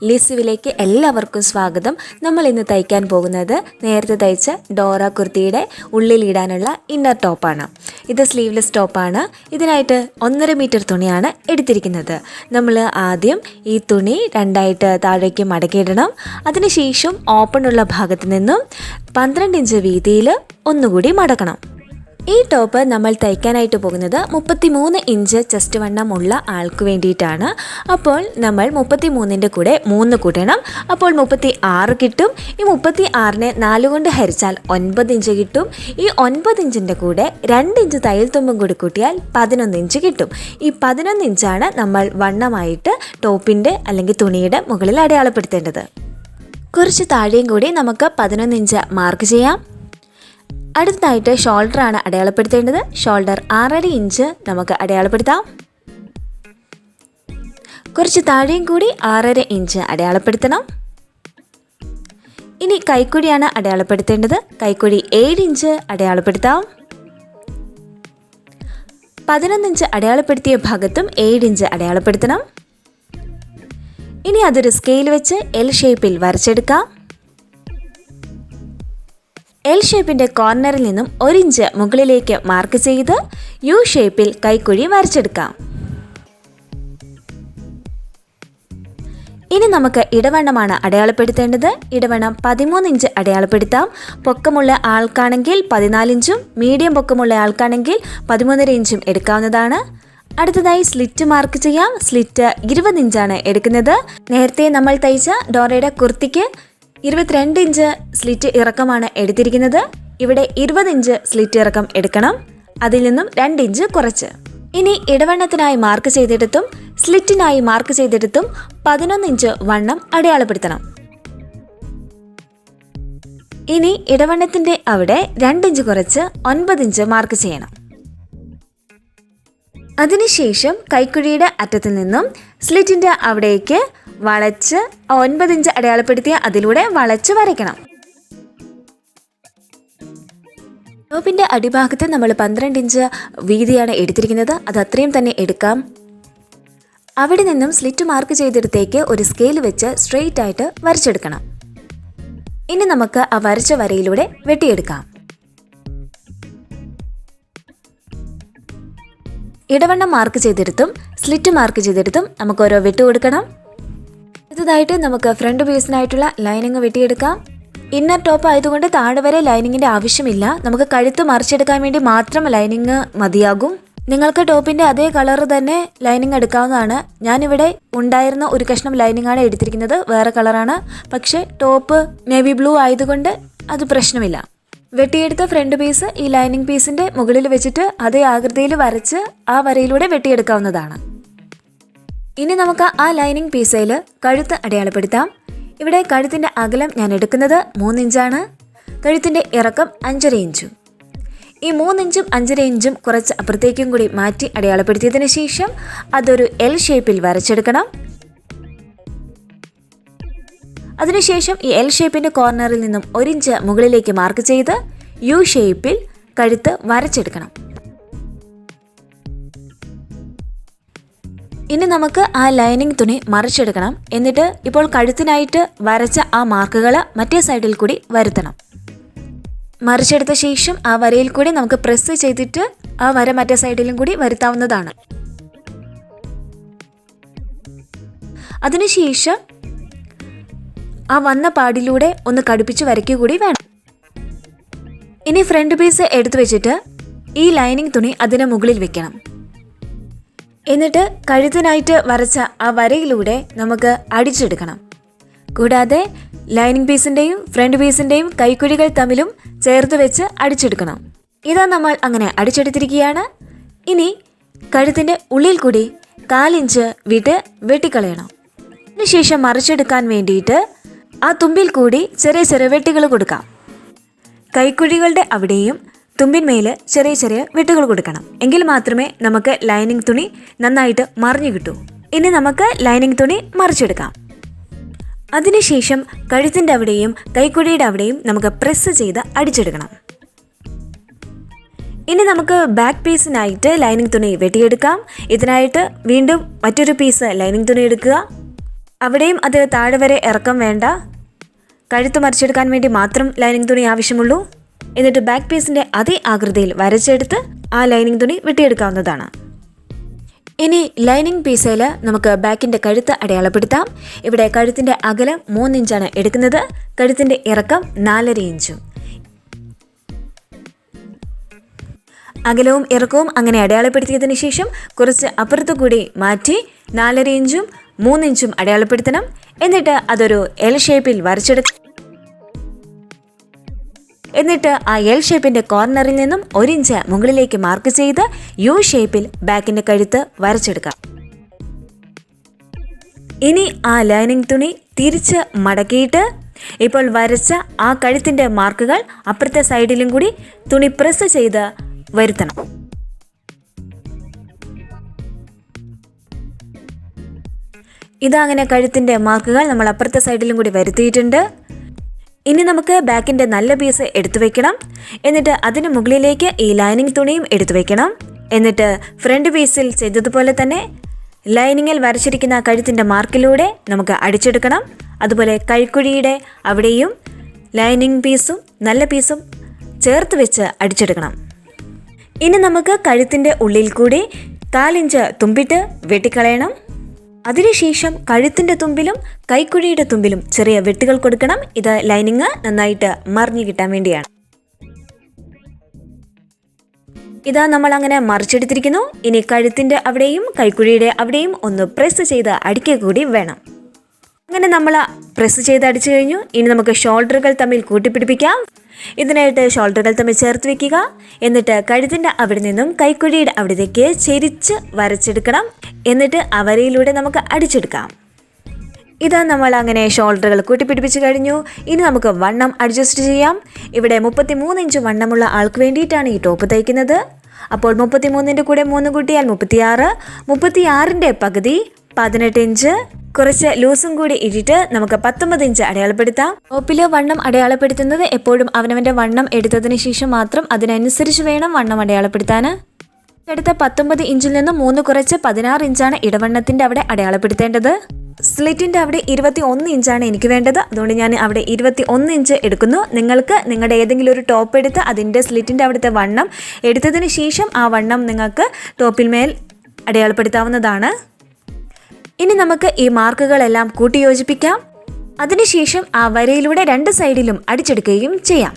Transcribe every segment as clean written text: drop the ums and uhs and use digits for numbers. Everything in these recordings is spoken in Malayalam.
ലിസ്സിലേക്ക് എല്ലാവർക്കും സ്വാഗതം. നമ്മൾ ഇന്ന് തയ്ക്കാൻ പോകുന്നത് നേരത്തെ തയ്ച്ച ഡോറ കുർത്തിയുടെ ഉള്ളിലിടാനുള്ള ഇന്നർ ടോപ്പാണ്. ഇത് സ്ലീവ്ലെസ് ടോപ്പാണ്. ഇതിനായിട്ട് 1.5 മീറ്റർ തുണിയാണ് എടുത്തിരിക്കുന്നത്. നമ്മൾ ആദ്യം ഈ തുണി രണ്ടായിട്ട് താഴേക്ക് മടക്കിയിടണം. അതിനുശേഷം ഓപ്പണുള്ള ഭാഗത്ത് നിന്നും 12 ഇഞ്ച് വീതിയിൽ ഒന്നുകൂടി മടക്കണം. ഈ ടോപ്പ് നമ്മൾ തയ്ക്കാനായിട്ട് പോകുന്നത് 33 ഇഞ്ച് ചെസ്റ്റ് വണ്ണമുള്ള ആൾക്ക് വേണ്ടിയിട്ടാണ്. അപ്പോൾ നമ്മൾ 33ൻ്റെ കൂടെ 3 കൂട്ടണം. അപ്പോൾ 36 കിട്ടും. ഈ 36നെ 4 കൊണ്ട് ഹരിച്ചാൽ 9 ഇഞ്ച് കിട്ടും. ഈ 9 ഇഞ്ചിൻ്റെ കൂടെ 2 ഇഞ്ച് തയ്യൽ തുമ്പും കൂടി കൂട്ടിയാൽ 11 ഇഞ്ച് കിട്ടും. ഈ 11 ഇഞ്ചാണ് നമ്മൾ വണ്ണമായിട്ട് ടോപ്പിൻ്റെ അല്ലെങ്കിൽ തുണിയുടെ മുകളിൽ അടയാളപ്പെടുത്തേണ്ടത്. കുറച്ച് താഴെയും കൂടി നമുക്ക് 11 ഇഞ്ച് മാർക്ക് ചെയ്യാം. അടുത്തതായിട്ട് ഷോൾഡറാണ് അടയാളപ്പെടുത്തേണ്ടത്. ഷോൾഡർ 6.5 ഇഞ്ച് നമുക്ക് അടയാളപ്പെടുത്താം. കുറച്ച് താഴെയും കൂടി 6.5 ഇഞ്ച് അടയാളപ്പെടുത്തണം. ഇനി കൈക്കുഴിയാണ് അടയാളപ്പെടുത്തേണ്ടത്. കൈക്കുഴി 7 ഇഞ്ച് അടയാളപ്പെടുത്താം. 11 ഇഞ്ച് അടയാളപ്പെടുത്തിയ ഭാഗത്തും 7 ഇഞ്ച് അടയാളപ്പെടുത്തണം. ഇനി അതൊരു സ്കെയിൽ വെച്ച് എൽ ഷേപ്പിൽ വരച്ചെടുക്കാം. എൽ ഷേപ്പിൻ്റെ കോർണറിൽ നിന്നും 1 ഇഞ്ച് മുകളിലേക്ക് മാർക്ക് ചെയ്ത് യു ഷേപ്പിൽ കൈക്കുഴി വരച്ചെടുക്കാം. ഇനി നമുക്ക് ഇടവണ്ണമാണ് അടയാളപ്പെടുത്തേണ്ടത്. ഇടവണ്ണം 13 ഇഞ്ച് അടയാളപ്പെടുത്താം. പൊക്കമുള്ള ആൾക്കാണെങ്കിൽ 14 ഇഞ്ചും മീഡിയം പൊക്കമുള്ള ആൾക്കാണെങ്കിൽ 13.5 ഇഞ്ചും എടുക്കാവുന്നതാണ്. അടുത്തതായി സ്ലിറ്റ് മാർക്ക് ചെയ്യാം. സ്ലിറ്റ് 20 ഇഞ്ചാണ് എടുക്കുന്നത്. നേരത്തെ നമ്മൾ തയ്ച്ച ഡോറയുടെ കുർത്തിക്ക് 22 ഇഞ്ച് സ്ലിറ്റ് ഇറക്കമാണ് എടുത്തിരിക്കുന്നത്. ഇവിടെ 20 ഇഞ്ച് സ്ലിറ്റ് ഇറക്കം എടുക്കണം. അതിൽ നിന്നും 2 ഇഞ്ച് കുറച്ച്. ഇനി ഇടവണ്ണത്തിനായി മാർക്ക് ചെയ്തെടുത്തും സ്ലിറ്റിനായി മാർക്ക് ചെയ്തെടുത്തും 11 ഇഞ്ച് വണ്ണം അടയാളപ്പെടുത്തണം. ഇനി ഇടവണ്ണത്തിൻ്റെ അവിടെ 2 ഇഞ്ച് കുറച്ച് 9 ഇഞ്ച് മാർക്ക് ചെയ്യണം. അതിനുശേഷം കൈക്കുഴിയുടെ അറ്റത്തിൽ നിന്നും സ്ലിറ്റിൻ്റെ അവിടേക്ക് വളച്ച് 9 ഇഞ്ച് അടയാളപ്പെടുത്തിയ അതിലൂടെ വളച്ച് വരയ്ക്കണം. ടോപ്പിൻ്റെ അടിഭാഗത്ത് നമ്മൾ 12 ഇഞ്ച് വീതിയാണ് എടുത്തിരിക്കുന്നത്. അത് അത്രയും തന്നെ എടുക്കാം. അവിടെ നിന്നും സ്ലിറ്റ് മാർക്ക് ചെയ്തെടുത്തേക്ക് ഒരു സ്കെയിൽ വെച്ച് സ്ട്രെയിറ്റ് ആയിട്ട് വരച്ചെടുക്കണം. ഇനി നമുക്ക് ആ വരച്ച വരയിലൂടെ വെട്ടിയെടുക്കാം. ഇടവണ്ണം മാർക്ക് ചെയ്തെടുത്തും സ്ലിറ്റ് മാർക്ക് ചെയ്തെടുത്തും നമുക്ക് ഓരോ വെട്ട് കൊടുക്കണം. അടുത്തതായിട്ട് നമുക്ക് ഫ്രണ്ട് പീസിനായിട്ടുള്ള ലൈനിങ് വെട്ടിയെടുക്കാം. ഇന്നർ ടോപ്പ് ആയതുകൊണ്ട് താഴെ വരെ ലൈനിങ്ങിൻ്റെ ആവശ്യമില്ല. നമുക്ക് കഴുത്ത് മറിച്ചെടുക്കാൻ വേണ്ടി മാത്രം ലൈനിങ് മതിയാകും. നിങ്ങൾക്ക് ടോപ്പിൻ്റെ അതേ കളർ തന്നെ ലൈനിങ് എടുക്കാവുന്നതാണ്. ഞാനിവിടെ ഉണ്ടായിരുന്ന ഒരു കഷ്ണം ലൈനിങ്ങാണ് എടുത്തിരിക്കുന്നത്. വേറെ കളറാണ്. പക്ഷേ ടോപ്പ് നേവി ബ്ലൂ ആയതുകൊണ്ട് അത് പ്രശ്നമില്ല. വെട്ടിയെടുത്ത ഫ്രണ്ട് പീസ് ഈ ലൈനിങ് പീസിൻ്റെ മുകളിൽ വെച്ചിട്ട് അതേ ആകൃതിയിൽ വരച്ച് ആ വരയിലൂടെ വെട്ടിയെടുക്കാവുന്നതാണ്. ഇനി നമുക്ക് ആ ലൈനിങ് പീസയിൽ കഴുത്ത് അടയാളപ്പെടുത്താം. ഇവിടെ കഴുത്തിൻ്റെ അകലം ഞാൻ എടുക്കുന്നത് 3 ഇഞ്ചാണ്. കഴുത്തിൻ്റെ ഇറക്കം 5.5 ഇഞ്ചും. ഈ 3 ഇഞ്ചും 5.5 ഇഞ്ചും കുറച്ച് അപ്പുറത്തേക്കും കൂടി മാറ്റി അടയാളപ്പെടുത്തിയതിന് ശേഷം അതൊരു എൽ ഷേപ്പിൽ വരച്ചെടുക്കണം. അതിനുശേഷം ഈ എൽ ഷേപ്പിൻ്റെ കോർണറിൽ നിന്നും 1 ഇഞ്ച് മുകളിലേക്ക് മാർക്ക് ചെയ്ത് യു ഷേപ്പിൽ കഴുത്ത് വരച്ചെടുക്കണം. ഇനി നമുക്ക് ആ ലൈനിങ് തുണി മറിച്ചെടുക്കണം. എന്നിട്ട് ഇപ്പോൾ കഴുത്തിനായിട്ട് വരച്ച ആ മാർക്കുകൾ മറ്റേ സൈഡിൽ കൂടി വരുത്തണം. മറിച്ചെടുത്ത ശേഷം ആ വരയിൽ കൂടി നമുക്ക് പ്രസ് ചെയ്തിട്ട് ആ വര മറ്റേ സൈഡിലും കൂടി വരുത്താവുന്നതാണ്. അതിനുശേഷം ആ വന്ന പാടിലൂടെ ഒന്ന് കടുപ്പിച്ച് വരയ്ക്കുക കൂടി വേണം. ഇനി ഫ്രണ്ട് പീസ് എടുത്തു വെച്ചിട്ട് ഈ ലൈനിങ് തുണി അതിന് മുകളിൽ വെക്കണം. എന്നിട്ട് കഴുത്തിനായിട്ട് വരച്ച ആ വരയിലൂടെ നമുക്ക് അടിച്ചെടുക്കണം. കൂടാതെ ലൈനിങ് പീസിൻ്റെയും ഫ്രണ്ട് പീസിൻ്റെയും കൈക്കുഴികൾ തമ്മിലും ചേർത്ത് വെച്ച് അടിച്ചെടുക്കണം. ഇതാ നമ്മൾ അങ്ങനെ അടിച്ചെടുത്തിരിക്കുകയാണ്. ഇനി കഴുത്തിൻ്റെ ഉള്ളിൽ കൂടി 4 ഇഞ്ച് വിട്ട് വെട്ടിക്കളയണം. അതിനുശേഷം മറിച്ചെടുക്കാൻ വേണ്ടിയിട്ട് ആ തുമ്പിൽ കൂടി ചെറിയ ചെറിയ വെട്ടുകൾ കൊടുക്കാം. കൈക്കുഴികളുടെ അവിടെയും തുമ്പിന്മേൽ ചെറിയ ചെറിയ വെട്ടുകൾ കൊടുക്കണം. എങ്കിൽ മാത്രമേ നമുക്ക് ലൈനിങ് തുണി നന്നായിട്ട് മറിഞ്ഞു കിട്ടൂ. ഇനി നമുക്ക് ലൈനിങ് തുണി മറിച്ചെടുക്കാം. അതിനുശേഷം കഴുത്തിൻ്റെ അവിടെയും കൈക്കുഴിയുടെ അവിടെയും നമുക്ക് പ്രസ് ചെയ്ത് അടിച്ചെടുക്കണം. ഇനി നമുക്ക് ബാക്ക് പീസിനായിട്ട് ലൈനിങ് തുണി വെട്ടിയെടുക്കാം. ഇതിനായിട്ട് വീണ്ടും മറ്റൊരു പീസ് ലൈനിങ് തുണി എടുക്കുക. അവിടെയും അത് താഴെ വരെ ഇറക്കം വേണ്ട, കഴുത്ത് മറിച്ചെടുക്കാൻ വേണ്ടി മാത്രം ലൈനിങ് തുണി ആവശ്യമുള്ളൂ. എന്നിട്ട് ബാക്ക് പീസിൻ്റെ അതേ ആകൃതിയിൽ വരച്ചെടുത്ത് ആ ലൈനിങ് തുണി വെട്ടിയെടുക്കാവുന്നതാണ്. ഇനി ലൈനിങ് പീസിൽ നമുക്ക് ബാക്കിൻ്റെ കഴുത്ത് അടയാളപ്പെടുത്താം. ഇവിടെ കഴുത്തിൻ്റെ അകലം 3 ഇഞ്ചാണ് എടുക്കുന്നത്, കഴുത്തിൻ്റെ ഇറക്കം 4.5 ഇഞ്ചും. അകലവും ഇറക്കവും അങ്ങനെ അടയാളപ്പെടുത്തിയതിന് ശേഷം കുറച്ച് അപ്പുറത്തു കൂടി മാറ്റി 4.5 ഇഞ്ചും 3 ഇഞ്ചും അടയാളപ്പെടുത്തണം. എന്നിട്ട് അതൊരു എൽ ഷേപ്പിൽ വരച്ചെടുക്കണം. എന്നിട്ട് ആ എൽ ഷേപ്പിന്റെ കോർണറിൽ നിന്നും 1 ഇഞ്ച് മുകളിലേക്ക് മാർക്ക് ചെയ്ത് യു ഷേപ്പിൽ ബാക്കിന്റെ കഴുത്ത് വരച്ചെടുക്കാം. ഇനി ആ ലൈനിങ് തുണി തിരിച്ച് മടക്കിയിട്ട് ഇപ്പോൾ വരച്ച ആ കഴുത്തിന്റെ മാർക്കുകൾ അപ്പുറത്തെ സൈഡിലും കൂടി തുണി പ്രസ് ചെയ്ത് വരുത്തണം. ഇതങ്ങനെ കഴുത്തിന്റെ മാർക്കുകൾ നമ്മൾ അപ്പുറത്തെ സൈഡിലും കൂടി വരുത്തിയിട്ടുണ്ട്. ഇനി നമുക്ക് ബാക്കിൻ്റെ നല്ല പീസ് എടുത്തു വെക്കണം. എന്നിട്ട് അതിന് മുകളിലേക്ക് ഈ ലൈനിങ് തുണിയും എടുത്തു വെക്കണം. എന്നിട്ട് ഫ്രണ്ട് പീസിൽ ചെയ്തതുപോലെ തന്നെ ലൈനിങ്ങിൽ വരച്ചിരിക്കുന്ന കഴുത്തിൻ്റെ മാർക്കിലൂടെ നമുക്ക് അടിച്ചെടുക്കണം. അതുപോലെ കൈക്കുഴിയുടെ അവിടെയും ലൈനിങ് പീസും നല്ല പീസും ചേർത്ത് വെച്ച് അടിച്ചെടുക്കണം. ഇനി നമുക്ക് കഴുത്തിൻ്റെ ഉള്ളിൽ കൂടി 4 ഇഞ്ച് തുമ്പിട്ട് വെട്ടിക്കളയണം. അതിനുശേഷം കഴുത്തിൻ്റെ തുമ്പിലും കൈക്കുഴിയുടെ തുമ്പിലും ചെറിയ വെട്ടുകൾ കൊടുക്കണം. ഇത് ലൈനിങ് നന്നായിട്ട് മറിഞ്ഞു കിട്ടാൻ വേണ്ടിയാണ്. ഇതാ നമ്മൾ അങ്ങനെ മറിച്ചെടുത്തിരിക്കുന്നു. ഇനി കഴുത്തിൻ്റെ അവിടെയും കൈക്കുഴിയുടെ അവിടെയും ഒന്ന് പ്രസ് ചെയ്ത് അടിക്കുക കൂടി വേണം. അങ്ങനെ നമ്മൾ പ്രസ് ചെയ്ത് അടിച്ചു കഴിഞ്ഞു. ഇനി നമുക്ക് ഷോൾഡറുകൾ തമ്മിൽ കൂട്ടിപ്പിടിപ്പിക്കാം. ഇതിനായിട്ട് ഷോൾഡറുകൾ തമ്മിൽ ചേർത്ത് വെക്കുക. എന്നിട്ട് കഴുത്തിൻ്റെ അവിടെ നിന്നും കൈക്കുഴിയുടെ അവിടത്തേക്ക് ചെരിച്ച് വരച്ചെടുക്കണം. എന്നിട്ട് ആ വരയിലൂടെ നമുക്ക് അടിച്ചെടുക്കാം. ഇതാ നമ്മൾ അങ്ങനെ ഷോൾഡറുകൾ കൂട്ടിപ്പിടിപ്പിച്ച് കഴിഞ്ഞു. ഇനി നമുക്ക് വണ്ണം അഡ്ജസ്റ്റ് ചെയ്യാം. ഇവിടെ 33 ഇഞ്ച് വണ്ണമുള്ള ആൾക്ക് വേണ്ടിയിട്ടാണ് ഈ ടോപ്പ് തയ്ക്കുന്നത്. അപ്പോൾ 33ൻ്റെ കൂടെ 3 കൂട്ടിയാൽ 36, 36ൻ്റെ പകുതി 18 ഇഞ്ച്, കുറച്ച് ലൂസും കൂടി ഇട്ടിട്ട് നമുക്ക് 19 ഇഞ്ച് അടയാളപ്പെടുത്താം. ടോപ്പില് വണ്ണം അടയാളപ്പെടുത്തുന്നത് എപ്പോഴും അവനവൻ്റെ വണ്ണം എടുത്തതിന് ശേഷം മാത്രം അതിനനുസരിച്ച് വേണം വണ്ണം അടയാളപ്പെടുത്താൻ. അടുത്ത 19 ഇഞ്ചിൽ നിന്ന് 3 കുറച്ച് 16 ഇഞ്ചാണ് ഇടവണ്ണത്തിൻ്റെ അവിടെ അടയാളപ്പെടുത്തേണ്ടത്. സ്ലിറ്റിൻ്റെ അവിടെ 21 ഇഞ്ചാണ് എനിക്ക് വേണ്ടത്. അതുകൊണ്ട് ഞാൻ അവിടെ 21 ഇഞ്ച് എടുക്കുന്നു. നിങ്ങൾക്ക് നിങ്ങളുടെ ഏതെങ്കിലും ഒരു ടോപ്പ് എടുത്ത് അതിൻ്റെ സ്ലിറ്റിൻ്റെ അവിടുത്തെ വണ്ണം എടുത്തതിന് ശേഷം ആ വണ്ണം നിങ്ങൾക്ക് ടോപ്പിൽ മേൽ അടയാളപ്പെടുത്താവുന്നതാണ്. ഇനി നമുക്ക് ഈ മാർക്കുകളെല്ലാം കൂട്ടി യോജിപ്പിക്കാം. അതിനുശേഷം ആ വരയിലൂടെ 2 സൈഡിലും അടിച്ചെടുക്കുകയും ചെയ്യാം.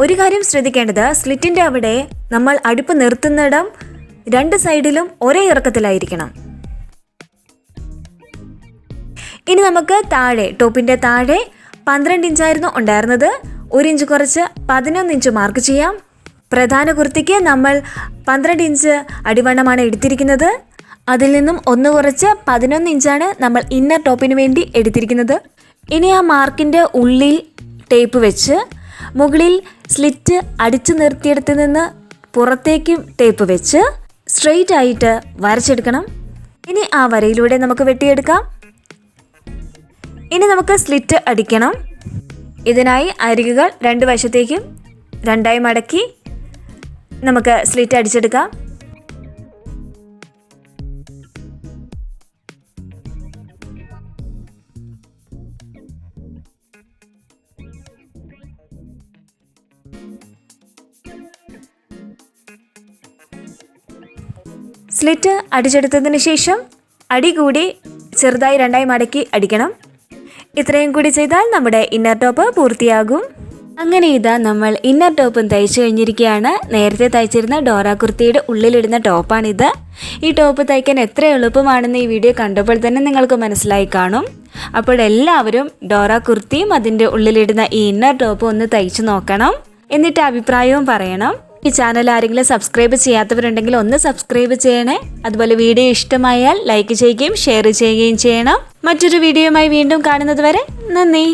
ഒരു കാര്യം ശ്രദ്ധിക്കേണ്ടത്, സ്ലിറ്റിൻ്റെ അവിടെ നമ്മൾ അടുപ്പ് നിർത്തുന്നിടം 2 സൈഡിലും ഒരേ ഇറക്കത്തിലായിരിക്കണം. ഇനി നമുക്ക് താഴെ ടോപ്പിൻ്റെ താഴെ 12 ഇഞ്ചായിരുന്നു ഉണ്ടായിരുന്നത്. 1 ഇഞ്ച് കുറച്ച് 11 ഇഞ്ച് മാർക്ക് ചെയ്യാം. പ്രധാന കുർത്തിക്ക് നമ്മൾ 12 ഇഞ്ച് അടിവണ്ണമാണ് എടുത്തിരിക്കുന്നത്. അതിൽ നിന്നും 1 കുറച്ച് 11 ഇഞ്ചാണ് നമ്മൾ ഇന്നർ ടോപ്പിന് വേണ്ടി എടുത്തിരിക്കുന്നത്. ഇനി ആ മാർക്കിൻ്റെ ഉള്ളിൽ ടേപ്പ് വെച്ച് മുകളിൽ സ്ലിറ്റ് അടിച്ചു നിർത്തിയിടത്ത് നിന്ന് പുറത്തേക്കും ടേപ്പ് വെച്ച് സ്ട്രെയിറ്റ് ആയിട്ട് വരച്ചെടുക്കണം. ഇനി ആ വരയിലൂടെ നമുക്ക് വെട്ടിയെടുക്കാം. ഇനി നമുക്ക് സ്ലിറ്റ് അടിക്കണം. ഇതിനായി അരികുകൾ 2 വശത്തേക്കും 2ആയി മടക്കി നമുക്ക് സ്ലിറ്റ് അടിച്ചെടുക്കാം. സ്ലിറ്റ് അടിച്ചെടുത്തതിന് ശേഷം അടി കൂടി ചെറുതായി 2ആയി മടക്കി അടിക്കണം. ഇത്രയും കൂടി ചെയ്താൽ നമ്മുടെ ഇന്നർ ടോപ്പ് പൂർത്തിയാകും. അങ്ങനെ ഇതാ നമ്മൾ ഇന്നർ ടോപ്പും തയ്ച്ചു കഴിഞ്ഞിരിക്കുകയാണ്. നേരത്തെ തയ്ച്ചിരുന്ന ഡോറ കുർത്തിയുടെ ഉള്ളിലിടുന്ന ടോപ്പാണിത്. ഈ ടോപ്പ് തയ്ക്കാൻ എത്ര എളുപ്പമാണെന്ന് ഈ വീഡിയോ കണ്ടപ്പോൾ തന്നെ നിങ്ങൾക്ക് മനസ്സിലായി കാണും. അപ്പോൾ എല്ലാവരും ഡോറ കുർത്തിയും അതിൻ്റെ ഉള്ളിലിടുന്ന ഈ ഇന്നർ ടോപ്പും ഒന്ന് തയ്ച്ചു നോക്കണം. എന്നിട്ട് അഭിപ്രായവും പറയണം. ഈ ചാനൽ ആരെങ്കിലും സബ്സ്ക്രൈബ് ചെയ്യാത്തവരുണ്ടെങ്കിൽ ഒന്ന് സബ്സ്ക്രൈബ് ചെയ്യണേ. അതുപോലെ വീഡിയോ ഇഷ്ടമായാൽ ലൈക്ക് ചെയ്യുകയും ഷെയർ ചെയ്യുകയും ചെയ്യണം. മറ്റൊരു വീഡിയോയുമായി വീണ്ടും കാണുന്നത് വരെ നന്ദി.